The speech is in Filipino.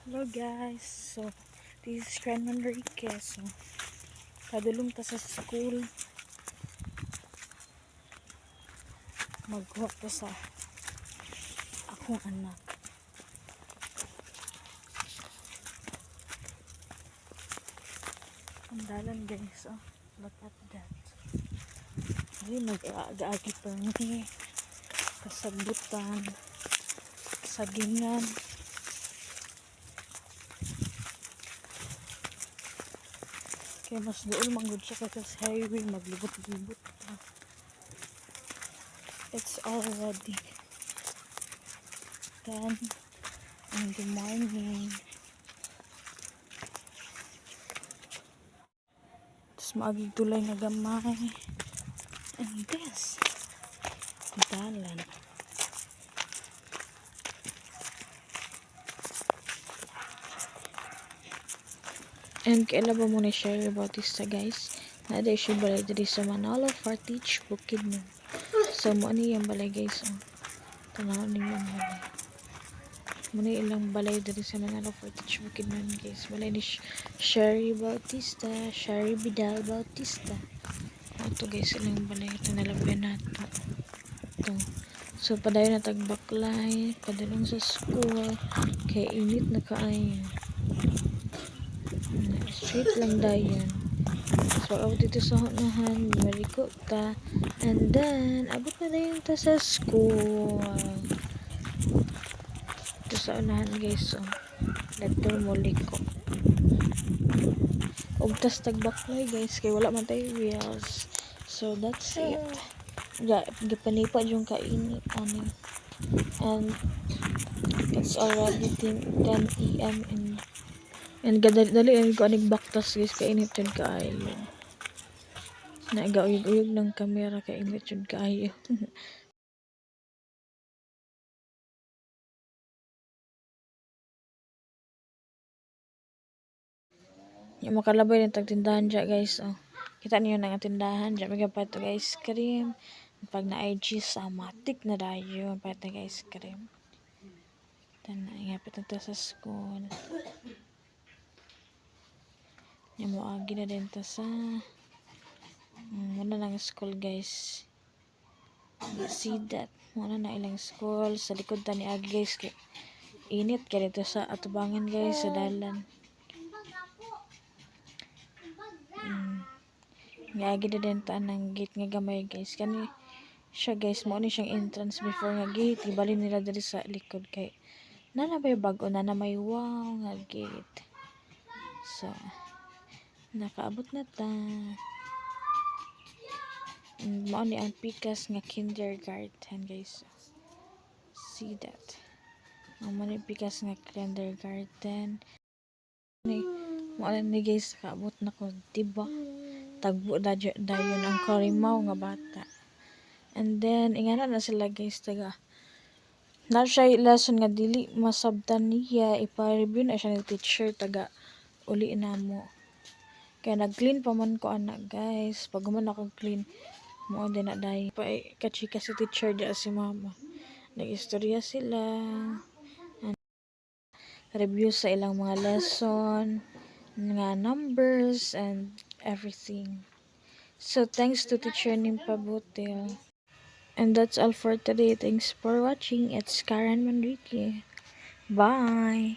Hello guys, so this is Karen Manriquez. So padulong ta sa school, maghuwag ta sa akong anak. Ang dalan guys, oh, look at that. Di mag-aagi pa ni kasabutan, sagingan. Kaya mas doon manggod siya kasi sa highway, maglibot-libot pa. It's already 10 in the morning. Tapos maagitulay na gamay. And this, dalan. And kailan ba mo na-share about this guys? Nada siya balay diri sa Manalo Fartich Bukidnon. So mo ani yung balay guys. Oh. Tanaw ninyo ang balay. Muna ilang balay diri sa Manalo Fartich Bukidnon guys. Balay ni Sherry Bautista, Sherry Vidal Bautista. Ito guys ilang balay. Ito nalabyan nato. Ito. So padayon na tagbaklay, padalong sa school, kay init na kaayo. Straight lang dayon. So abot dito sa unahan, mariko ta, and then abot na dayon ta sa school. Ito sa unahan guys, so dagto mo liko. Og tas tagbaklay guys, kay wala man tayo wheels. So that's it. Gipanipa yung kainit ani. And it's already 10 AM and dali ko aning baktas guys, kainit yun kaayo. Naiga-uyog-uyog ng kamera, kainit yun kaayo. Yung makalabay ng tagtindahan dyan guys, oh. Kita niyo ng tindahan dyan, may pa ito guys cream. Pag na-IG sa matik na dayo, pa ito guys cream. Ingapit na ito sa school. Yung muagi na din ito sa muna ng school guys. You see that? Muna na ilang school. Sa likod ta ni Agi guys. Init kaya dito sa atubangan guys, sa dalan. Agi na din ta ng gate nga gamay guys. Kani siya guys, mo ni siyang entrance before nga gate. Ibali nila dali sa likod kay nana ba yung bago na may wow nga gate. So nakaabot na ta. Mao ni ang pikas nga kindergarten guys. See that? Ang mao ni pikas nga kindergarten. Mao ni guys, kaabot na ko, diba? Tagbo dayon ang karimaw nga bata. And then ingana na sila guys taga. Na siya lesson nga dili masabtan niya, ipa-review na siya ng teacher taga uli na mo. Kaya nag-clean pa man ko anak guys. Pag man ako clean, mo din na dahil. Kachika si teacher dyan si mama. Nag-istorya sila. And review sa ilang mga lesson, nga numbers, and everything. So, thanks to teacher ning Pabutil. And that's all for today. Thanks for watching. It's Karen Manrique. Bye!